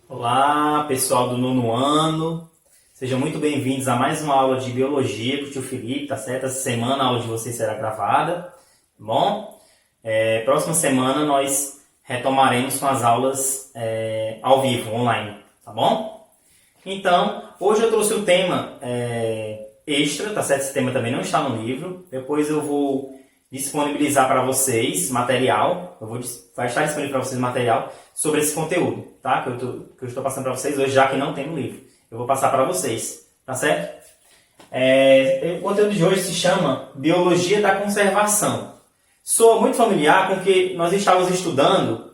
Olá, pessoal do nono ano. Sejam muito bem-vindos a mais uma aula de biologia com o tio Felipe, tá certo? Essa semana a aula de vocês será gravada, tá bom? Próxima semana nós retomaremos com as aulas ao vivo, online, tá bom? Então, hoje eu trouxe um tema extra, tá certo? Esse tema também não está no livro. Depois eu vou disponibilizar para vocês material, vai estar disponível para vocês material sobre esse conteúdo, tá? Que eu estou passando para vocês hoje, já que não tem no livro. Eu vou passar para vocês, tá certo? O conteúdo de hoje se chama Biologia da Conservação. Sou muito familiar com o que nós estávamos estudando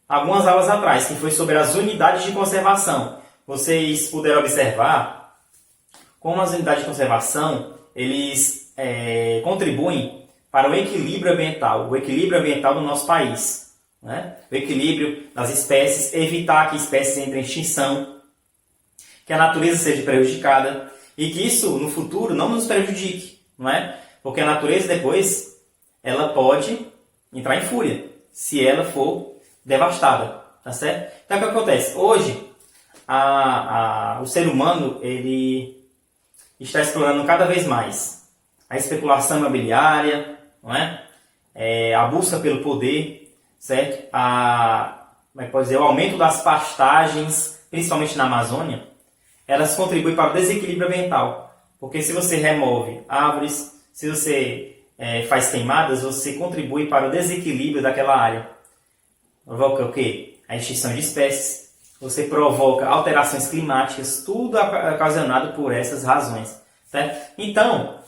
algumas aulas atrás, que foi sobre as unidades de conservação. Vocês puderam observar como as unidades de conservação, eles contribuem para o equilíbrio ambiental do nosso país, né? O equilíbrio das espécies, evitar que espécies entrem em extinção, que a natureza seja prejudicada e que isso, no futuro, não nos prejudique, não é? Porque a natureza, depois, ela pode entrar em fúria, se ela for devastada, tá certo? Então, o que acontece? Hoje, o ser humano, ele está explorando cada vez mais a especulação imobiliária, não é? A busca pelo poder, certo? O aumento das pastagens, principalmente na Amazônia, elas contribuem para o desequilíbrio ambiental. Porque se você remove árvores, se você faz queimadas, você contribui para o desequilíbrio daquela área. Provoca o quê? A extinção de espécies. Você provoca alterações climáticas, tudo ocasionado por essas razões. Certo? Então,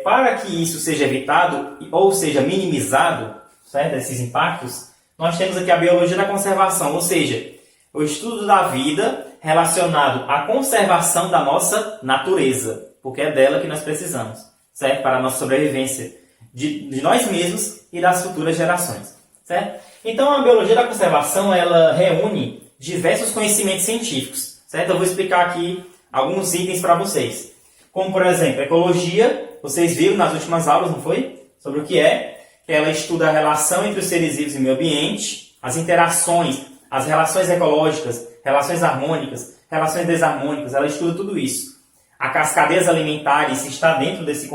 para que isso seja evitado ou seja minimizado, certo? Esses impactos, nós temos aqui a biologia da conservação, ou seja, o estudo da vida relacionado à conservação da nossa natureza, porque é dela que nós precisamos, certo? Para a nossa sobrevivência de nós mesmos e das futuras gerações, certo? Então, a biologia da conservação, ela reúne diversos conhecimentos científicos, certo? Eu vou explicar aqui alguns itens para vocês. Como, por exemplo, ecologia, vocês viram nas últimas aulas, não foi? Sobre o que é. Ela estuda a relação entre os seres vivos e o meio ambiente, as interações, as relações ecológicas, relações harmônicas, relações desarmônicas, ela estuda tudo isso. As cadeias alimentares está dentro desse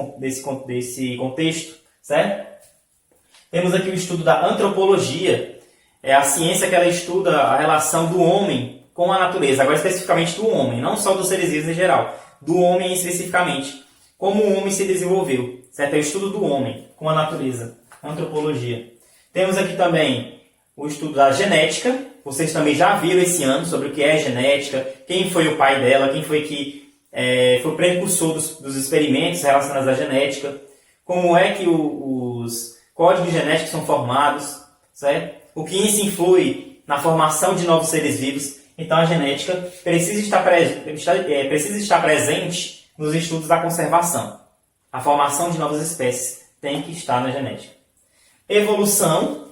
contexto, certo? Temos aqui o estudo da antropologia, é a ciência que ela estuda a relação do homem com a natureza, agora especificamente do homem, não só dos seres vivos em geral, do homem especificamente, como o homem se desenvolveu, certo? É o estudo do homem com a natureza, antropologia. Temos aqui também o estudo da genética, vocês também já viram esse ano sobre o que é genética, quem foi o pai dela, quem foi que foi o precursor dos experimentos relacionados à genética, como é que os códigos genéticos são formados, certo? O que isso influi na formação de novos seres vivos. Então, a genética precisa estar presente nos estudos da conservação. A formação de novas espécies tem que estar na genética. Evolução.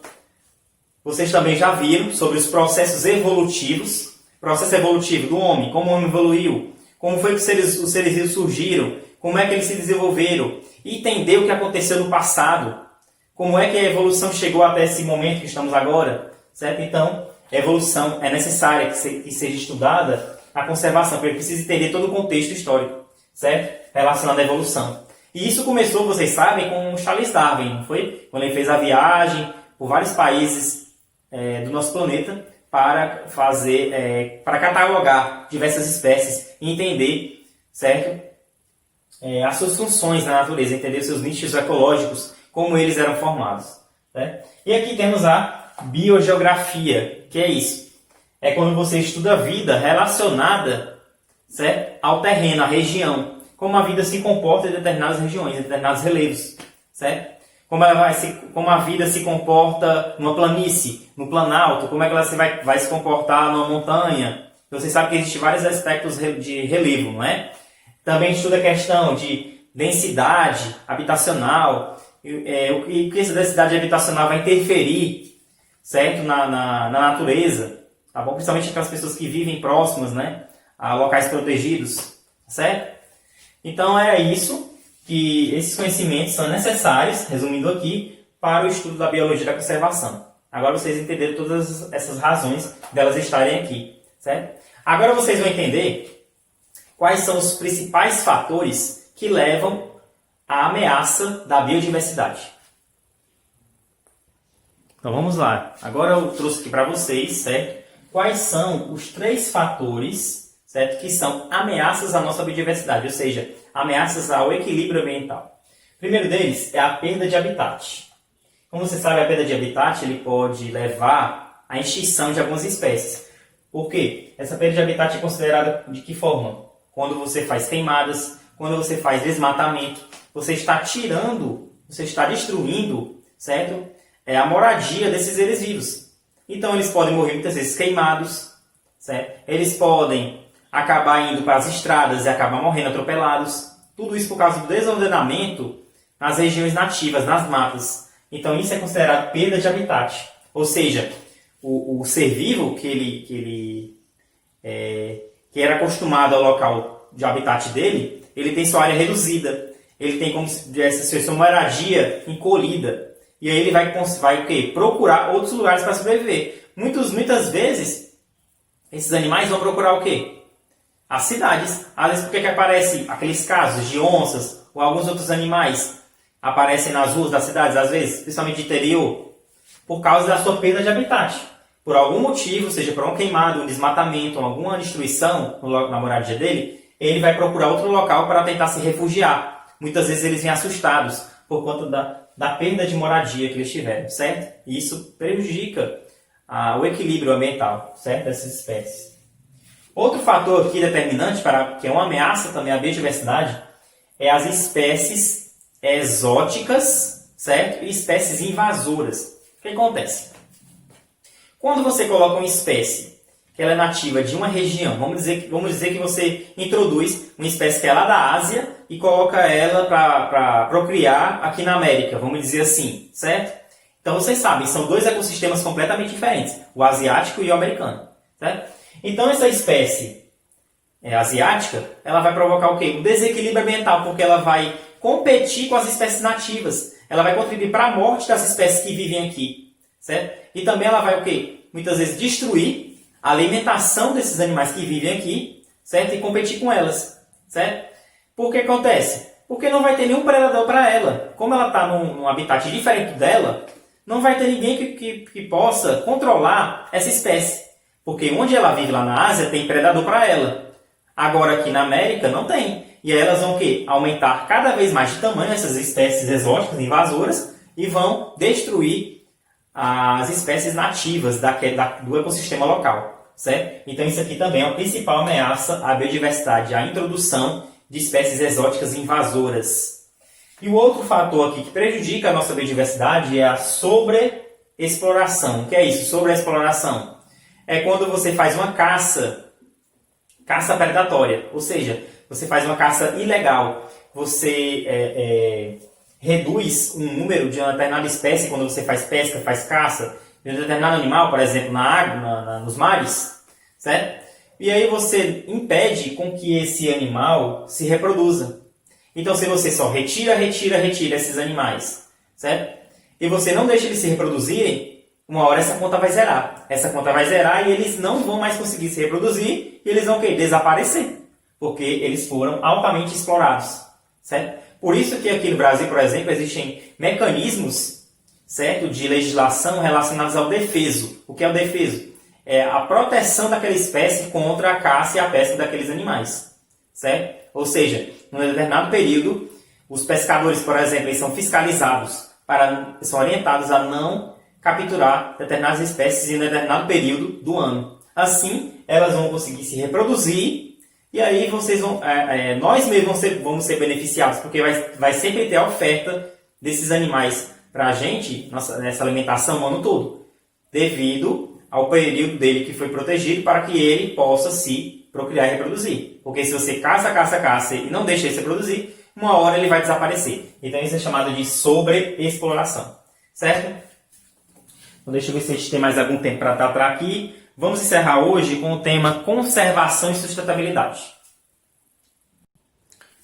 Vocês também já viram sobre os processos evolutivos. Processo evolutivo do homem, como o homem evoluiu, como foi que os seres vivos surgiram, como é que eles se desenvolveram, entender o que aconteceu no passado, como é que a evolução chegou até esse momento que estamos agora, certo? Então, a evolução é necessária que seja estudada a conservação, porque precisa entender todo o contexto histórico, certo? Relacionado à evolução. E isso começou, vocês sabem, com Charles Darwin, não foi? Quando ele fez a viagem por vários países do nosso planeta para para catalogar diversas espécies e entender, certo? As suas funções na natureza, entender os seus nichos ecológicos, como eles eram formados. Certo? E aqui temos a biogeografia, que é isso. É quando você estuda a vida relacionada, certo? Ao terreno, à região. Como a vida se comporta em determinadas regiões, em determinados relevos. Certo? Como a vida se comporta numa planície, no planalto, como é que ela vai se comportar numa montanha. Você sabe que existem vários aspectos de relevo, não é? Também estuda a questão de densidade habitacional, o que essa densidade habitacional vai interferir, certo? Na natureza, tá bom? Principalmente aquelas pessoas que vivem próximas, né, a locais protegidos, certo? Então é isso que esses conhecimentos são necessários, resumindo aqui, para o estudo da biologia da conservação. Agora vocês entenderam todas essas razões delas estarem aqui, certo? Agora vocês vão entender quais são os principais fatores que levam à ameaça da biodiversidade. Então vamos lá. Agora eu trouxe aqui para vocês, certo? Quais são os 3 fatores, certo? Que são ameaças à nossa biodiversidade, ou seja, ameaças ao equilíbrio ambiental. O primeiro deles é a perda de habitat. Como você sabe, a perda de habitat ele pode levar à extinção de algumas espécies. Por quê? Essa perda de habitat é considerada de que forma? Quando você faz queimadas, quando você faz desmatamento, você está tirando, você está destruindo, certo? A moradia desses seres vivos. Então eles podem morrer muitas vezes queimados, certo? Eles podem acabar indo para as estradas e acabar morrendo atropelados. Tudo isso por causa do desordenamento nas regiões nativas, nas matas. Então isso é considerado perda de habitat. Ou seja, o ser vivo que era acostumado ao local de habitat dele, ele tem sua área reduzida. Ele tem como se sua moradia encolhida. E aí ele vai o quê? Procurar outros lugares para sobreviver. Muitas vezes, esses animais vão procurar o quê? As cidades. Às vezes, por que aparecem aqueles casos de onças ou alguns outros animais aparecem nas ruas das cidades, às vezes, principalmente de interior? Por causa da sua perda de habitat. Por algum motivo, seja por um queimado, um desmatamento, alguma destruição na moradia dele, ele vai procurar outro local para tentar se refugiar. Muitas vezes eles vêm assustados por conta da perda de moradia que eles tiveram, certo? E isso prejudica o equilíbrio ambiental, certo? Dessas espécies. Outro fator aqui determinante, que é uma ameaça também à biodiversidade, é as espécies exóticas, certo? E espécies invasoras. O que acontece? Quando você coloca uma espécie que ela é nativa de uma região, vamos dizer que você introduz uma espécie que é lá da Ásia e coloca ela para procriar aqui na América, vamos dizer assim, certo? Então vocês sabem, são 2 ecossistemas completamente diferentes, o asiático e o americano, certo? Então essa espécie asiática, ela vai provocar o quê? Um desequilíbrio ambiental, porque ela vai competir com as espécies nativas, ela vai contribuir para a morte das espécies que vivem aqui, certo? E também ela vai o quê? Muitas vezes destruir a alimentação desses animais que vivem aqui, certo? E competir com elas, certo? Por que acontece? Porque não vai ter nenhum predador para ela. Como ela está num habitat diferente dela, não vai ter ninguém que possa controlar essa espécie. Porque onde ela vive lá na Ásia tem predador para ela. Agora aqui na América não tem. E aí elas vão o quê? Aumentar cada vez mais de tamanho essas espécies exóticas, invasoras, e vão destruir as espécies nativas do ecossistema local, certo? Então isso aqui também é a principal ameaça à biodiversidade, a introdução de espécies exóticas invasoras. E o outro fator aqui que prejudica a nossa biodiversidade é a sobreexploração. O que é isso? Sobreexploração é quando você faz uma caça predatória, ou seja, você faz uma caça ilegal, você reduz um número de uma determinada espécie quando você faz pesca, faz caça de um determinado animal, por exemplo, na água, nos mares, certo? E aí você impede com que esse animal se reproduza. Então, se você só retira esses animais, certo? E você não deixa eles se reproduzirem, uma hora essa conta vai zerar. Essa conta vai zerar e eles não vão mais conseguir se reproduzir e eles vão o quê? Desaparecer. Porque eles foram altamente explorados, certo? Por isso que aqui no Brasil, por exemplo, existem mecanismos, certo, de legislação relacionados ao defeso. O que é o defeso? É a proteção daquela espécie contra a caça e a pesca daqueles animais, certo? Ou seja, num determinado período, os pescadores, por exemplo, eles são fiscalizados, são orientados a não capturar determinadas espécies em um determinado período do ano. Assim, elas vão conseguir se reproduzir e aí nós mesmos vamos ser beneficiados, porque vai sempre ter a oferta desses animais para a gente, nessa alimentação o ano todo, devido ao período dele que foi protegido para que ele possa se procriar e reproduzir. Porque se você caça e não deixa ele se reproduzir, uma hora ele vai desaparecer. Então isso é chamado de sobreexploração, certo? Então deixa eu ver se a gente tem mais algum tempo para tratar aqui. Vamos encerrar hoje com o tema conservação e sustentabilidade.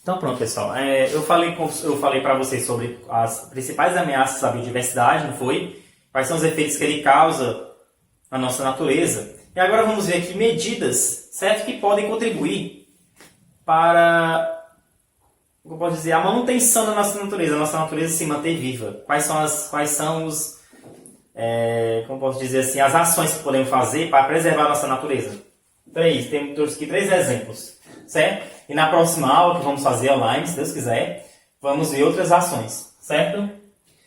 Então pronto, pessoal. Eu falei para vocês sobre as principais ameaças à biodiversidade, não foi? Quais são os efeitos que ele causa na nossa natureza. E agora vamos ver aqui medidas, certo? Que podem contribuir para, como eu posso dizer, a manutenção da nossa natureza, a nossa natureza se manter viva. Quais são os, como posso dizer assim, as ações que podemos fazer para preservar a nossa natureza? Temos aqui 3 exemplos, certo? E na próxima aula que vamos fazer online, se Deus quiser, vamos ver outras ações, certo?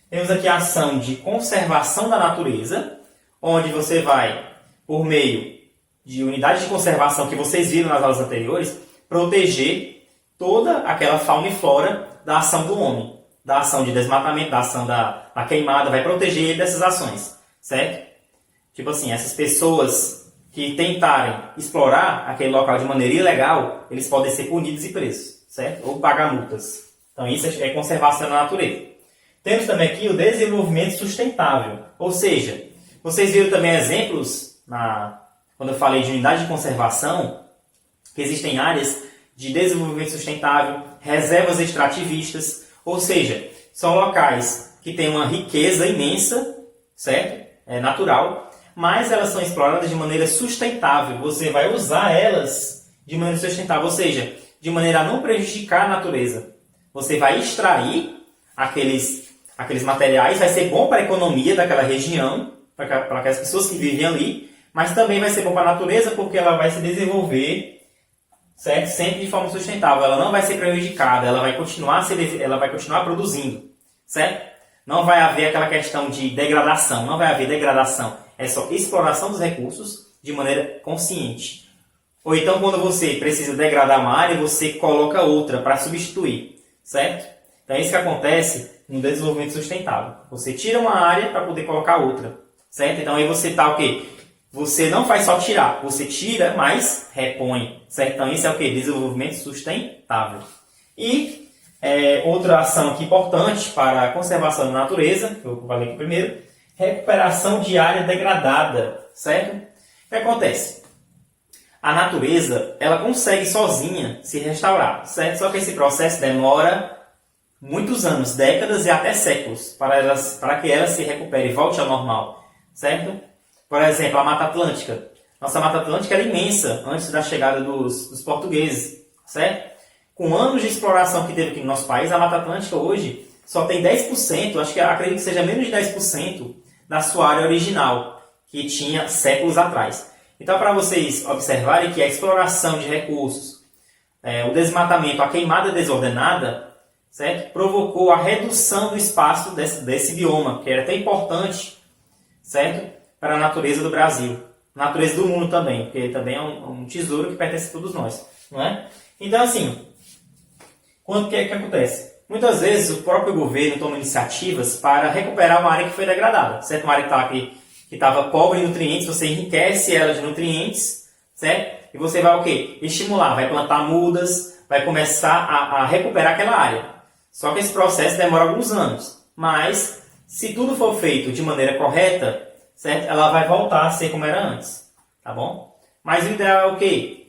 Temos aqui a ação de conservação da natureza, onde você vai, por meio de unidades de conservação que vocês viram nas aulas anteriores, proteger toda aquela fauna e flora da ação do homem, da ação de desmatamento, da ação da queimada, vai proteger ele dessas ações, certo? Tipo assim, essas pessoas que tentarem explorar aquele local de maneira ilegal, eles podem ser punidos e presos, certo? Ou pagar multas. Então isso é conservação da natureza. Temos também aqui o desenvolvimento sustentável, ou seja, vocês viram também exemplos, quando eu falei de unidade de conservação, que existem áreas de desenvolvimento sustentável, reservas extrativistas, ou seja, são locais que têm uma riqueza imensa, certo? É natural, mas elas são exploradas de maneira sustentável. Você vai usar elas de maneira sustentável, ou seja, de maneira a não prejudicar a natureza. Você vai extrair aqueles materiais, vai ser bom para a economia daquela região, para aquelas pessoas que vivem ali, mas também vai ser bom para a natureza porque ela vai se desenvolver, certo? Sempre de forma sustentável. Ela não vai ser prejudicada, ela vai continuar produzindo, certo? Não vai haver aquela questão de degradação, não vai haver degradação. É só exploração dos recursos de maneira consciente. Ou então, quando você precisa degradar uma área, você coloca outra para substituir, certo? Então, é isso que acontece no desenvolvimento sustentável. Você tira uma área para poder colocar outra, certo? Então, aí você está o quê? Você não faz só tirar, você tira, mas repõe, certo? Então, isso é o quê? Desenvolvimento sustentável. E outra ação aqui importante para a conservação da natureza, que eu falei aqui primeiro, recuperação de área degradada, certo? O que acontece? A natureza, ela consegue sozinha se restaurar, certo? Só que esse processo demora muitos anos, décadas e até séculos, para que ela se recupere e volte ao normal, certo? Por exemplo, a Mata Atlântica. Nossa Mata Atlântica era imensa antes da chegada dos portugueses, certo? Com anos de exploração que teve aqui no nosso país, a Mata Atlântica hoje só tem 10%, acredito que seja menos de 10% da sua área original, que tinha séculos atrás. Então, para vocês observarem que a exploração de recursos, o desmatamento, a queimada desordenada, certo? Provocou a redução do espaço desse bioma, que era tão importante, certo? Para a natureza do Brasil, natureza do mundo também, porque também é um tesouro que pertence a todos nós, não é? Então, assim, o que acontece? Muitas vezes o próprio governo toma iniciativas para recuperar uma área que foi degradada, certo? Uma área que estava pobre em nutrientes, você enriquece ela de nutrientes, certo? E você vai o quê? Estimular, vai plantar mudas, vai começar a recuperar aquela área. Só que esse processo demora alguns anos, mas se tudo for feito de maneira correta, certo? Ela vai voltar a ser como era antes, tá bom? Mas o ideal é o quê?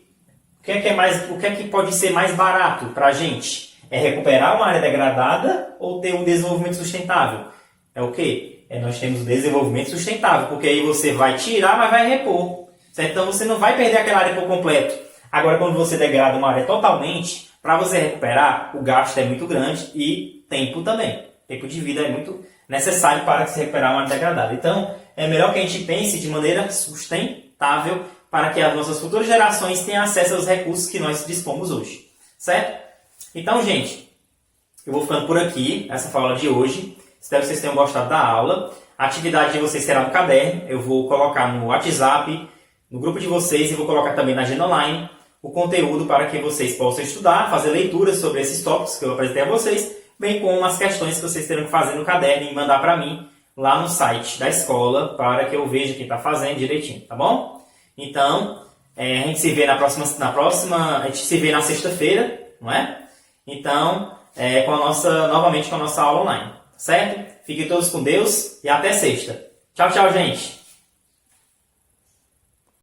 O que é que pode ser mais barato para a gente? É recuperar uma área degradada ou ter um desenvolvimento sustentável? É o quê? Nós temos o desenvolvimento sustentável, porque aí você vai tirar, mas vai repor, certo? Então você não vai perder aquela área por completo. Agora, quando você degrada uma área totalmente, para você recuperar, o gasto é muito grande e tempo também. Tempo de vida é muito necessário para se recuperar uma área degradada. Então, é melhor que a gente pense de maneira sustentável para que as nossas futuras gerações tenham acesso aos recursos que nós dispomos hoje, certo? Então, gente, eu vou ficando por aqui, essa foi a aula de hoje. Espero que vocês tenham gostado da aula. A atividade de vocês será no caderno. Eu vou colocar no WhatsApp, no grupo de vocês, e vou colocar também na agenda online o conteúdo para que vocês possam estudar, fazer leituras sobre esses tópicos que eu apresentei a vocês, bem como as questões que vocês terão que fazer no caderno e mandar para mim lá no site da escola para que eu veja quem está fazendo direitinho, tá bom? Então, a gente se vê a gente se vê na sexta-feira, não é? Então, novamente com a nossa aula online, certo? Fiquem todos com Deus e até sexta. Tchau, tchau, gente!